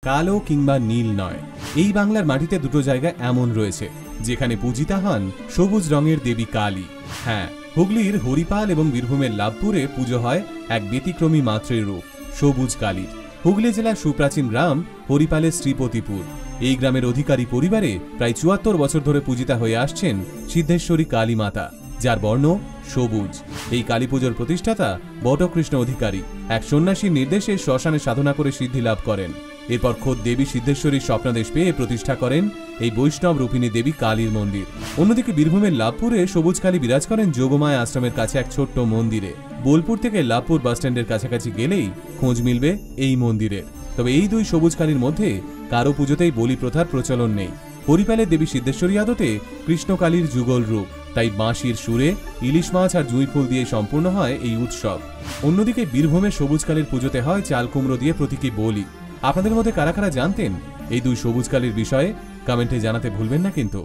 কালো কিংবা নীল নয়। এই বাংলার মাটিতে দুটো জায়গা এমন রয়েছে যেখানে পূজিতা হন সবুজ রঙের দেবী কালী। হ্যাঁ, হুগলির হরিপাল এবং বীরভূমের লাভপুরে পুজো হয় এক ব্যতিক্রমী মাতৃ রূপ সবুজ কালীর। হুগলি জেলার সুপ্রাচীন গ্রাম হরিপালের শ্রীপতিপুর। এই গ্রামের অধিকারী পরিবারে প্রায় ৭৪ বছর ধরে পূজিতা হয়ে আসছেন সিদ্ধেশ্বরী কালী মাতা, যার বর্ণ সবুজ। এই কালী পুজোর প্রতিষ্ঠাতা বটকৃষ্ণ অধিকারী এক সন্ন্যাসীর নির্দেশে শ্মশানে সাধনা করে সিদ্ধি লাভ করেন। এরপর খোদ দেবী সিদ্ধেশ্বরীর স্বপ্নাদেশ পেয়ে প্রতিষ্ঠা করেন এই বৈষ্ণব রূপিণী দেবী কালীর মন্দির। অন্যদিকে বীরভূমের লাভপুরে সবুজ কালী বিরাজ করেন যোগমায়া আশ্রমের কাছে এক ছোট্ট মন্দিরে। বোলপুর থেকে লাভপুর বাসস্ট্যান্ডের কাছাকাছি গেলেই খোঁজ মিলবে এই মন্দিরের। তবে এই দুই সবুজ কালীর মধ্যে কারো পুজোতেই বলি প্রথার প্রচলন নেই। হরিপালের দেবী সিদ্ধেশ্বরী আদতে কৃষ্ণকালীর যুগল রূপ, তাই বাঁশির সুরে ইলিশ মাছ আর জুঁই ফুল দিয়ে সম্পূর্ণ হয় এই উৎসব। অন্যদিকে বীরভূমের সবুজ কালীর পুজোতে হয় চাল কুমড়ো দিয়ে প্রতীকী বলি। আপনাদের মধ্যে কারা কারা জানতেন এই দুই সবুজ কালীর বিষয়ে? কমেন্টে জানাতে ভুলবেন না কিন্তু।